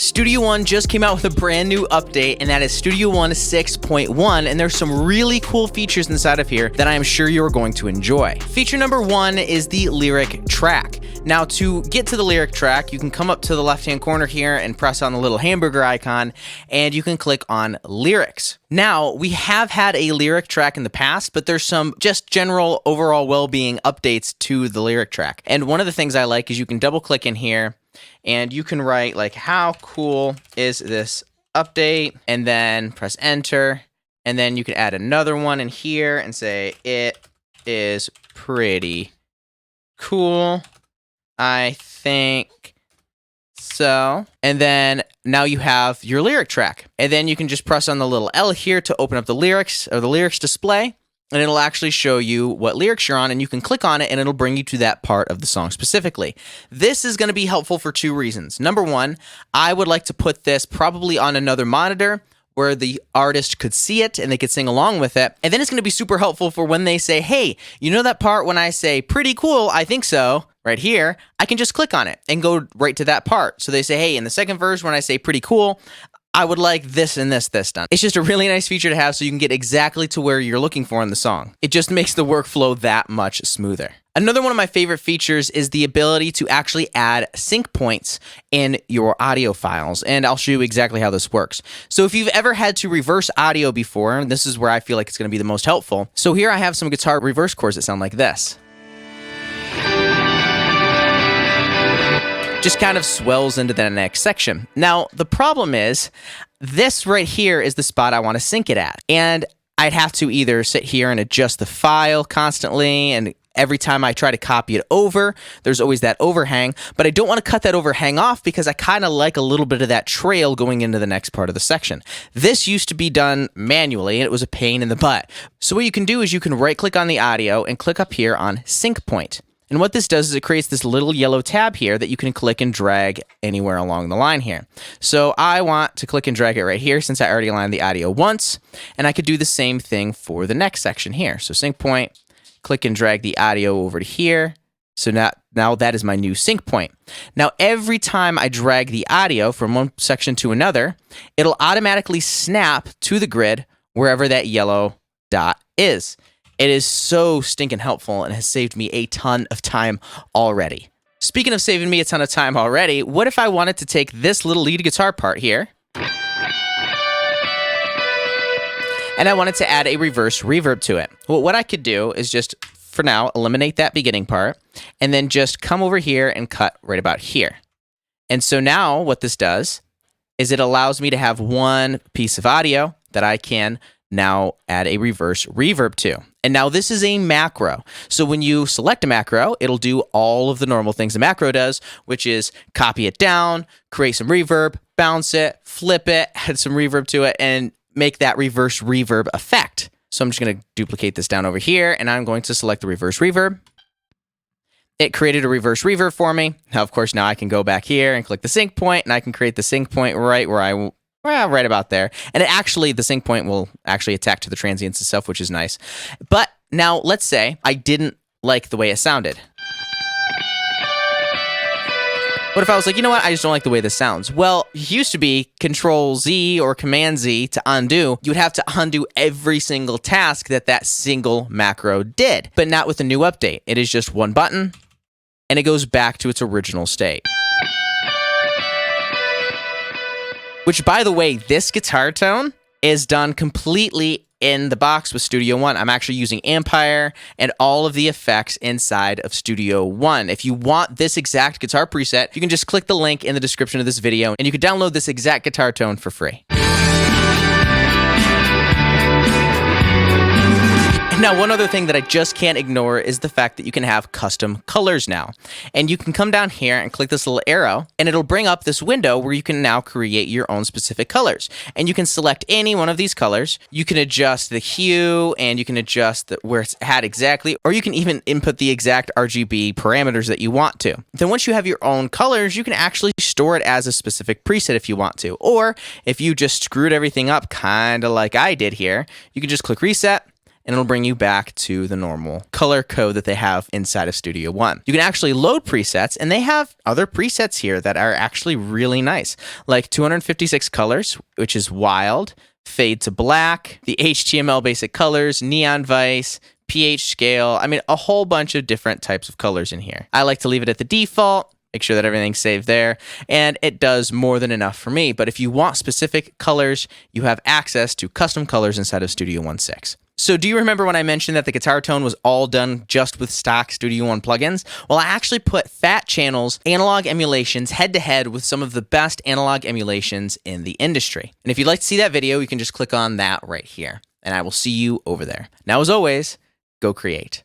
Studio One just came out with a brand new update, and that is Studio One 6.1, and there's some really cool features inside of here that I am sure you're going to enjoy. Feature number one is the lyric track. Now, to get to the lyric track, you can come up to the left-hand corner here and press on the little hamburger icon, and you can click on lyrics. Now, we have had a lyric track in the past, but there's some just general overall well-being updates to the lyric track. And one of the things I like is you can double-click in here, and you can write like, how cool is this update? And then press enter. And then you can add another one in here and say, it is pretty cool, I think so. And then now you have your lyric track. And then you can just press on the little L here to open up the lyrics or the lyrics display. And it'll actually show you what lyrics you're on, and you can click on it and it'll bring you to that part of the song specifically. This is going to be helpful for two reasons. Number one, I would like to put this probably on another monitor where the artist could see it and they could sing along with it. And then it's going to be super helpful for when they say, hey, you know that part when I say pretty cool, I think so, right here, I can just click on it and go right to that part. So they say, hey, in the second verse when I say pretty cool, I would like this and this done. It's just a really nice feature to have so you can get exactly to where you're looking for in the song. It just makes the workflow that much smoother. Another one of my favorite features is the ability to actually add sync points in your audio files, and I'll show you exactly how this works. So if you've ever had to reverse audio before, this is where I feel like it's going to be the most helpful. So here I have some guitar reverse chords that sound like this. Just kind of swells into the next section. Now, the problem is, this right here is the spot I want to sync it at. And I'd have to either sit here and adjust the file constantly, and every time I try to copy it over, there's always that overhang, but I don't want to cut that overhang off because I kind of like a little bit of that trail going into the next part of the section. This used to be done manually, and it was a pain in the butt. So what you can do is you can right-click on the audio and click up here on Sync Point. And what this does is it creates this little yellow tab here that you can click and drag anywhere along the line here. So I want to click and drag it right here since I already aligned the audio once, and I could do the same thing for the next section here. So sync point, click and drag the audio over to here. So now that is my new sync point. Now every time I drag the audio from one section to another, it'll automatically snap to the grid wherever that yellow dot is. It is so stinking helpful and has saved me a ton of time already. Speaking of saving me a ton of time already, what if I wanted to take this little lead guitar part here and I wanted to add a reverse reverb to it? Well, what I could do is just, for now, eliminate that beginning part and then just come over here and cut right about here. And so now what this does is it allows me to have one piece of audio that I can now add a reverse reverb to. And now this is a macro. So when you select a macro, it'll do all of the normal things a macro does, which is copy it down, create some reverb, bounce it, flip it, add some reverb to it, and make that reverse reverb effect. So I'm just going to duplicate this down over here, and I'm going to select the reverse reverb. It created a reverse reverb for me. Now, of course, now I can go back here and click the sync point, and I can create the sync point right where right about there. And the sync point will actually attack to the transients itself, which is nice. But now let's say I didn't like the way it sounded. What if I was like, you know what? I just don't like the way this sounds. Well, it used to be Control Z or Command Z to undo. You would have to undo every single task that single macro did. But not with the new update. It is just one button and it goes back to its original state. Which, by the way, this guitar tone is done completely in the box with Studio One. I'm actually using Empire and all of the effects inside of Studio One. If you want this exact guitar preset, you can just click the link in the description of this video and you can download this exact guitar tone for free. Now, one other thing that I just can't ignore is the fact that you can have custom colors now. And you can come down here and click this little arrow, and it'll bring up this window where you can now create your own specific colors. And you can select any one of these colors. You can adjust the hue, and you can adjust where it's at exactly, or you can even input the exact RGB parameters that you want to. Then once you have your own colors, you can actually store it as a specific preset if you want to. Or if you just screwed everything up kind of like I did here, you can just click reset, and it'll bring you back to the normal color code that they have inside of Studio One. You can actually load presets, and they have other presets here that are actually really nice, like 256 colors, which is wild, fade to black, the HTML basic colors, neon vice, pH scale. I mean, a whole bunch of different types of colors in here. I like to leave it at the default, make sure that everything's saved there, and it does more than enough for me. But if you want specific colors, you have access to custom colors inside of Studio One 6. So do you remember when I mentioned that the guitar tone was all done just with stock Studio One plugins? Well, I actually put Fat Channel's analog emulations head-to-head with some of the best analog emulations in the industry. And if you'd like to see that video, you can just click on that right here. And I will see you over there. Now, as always, go create.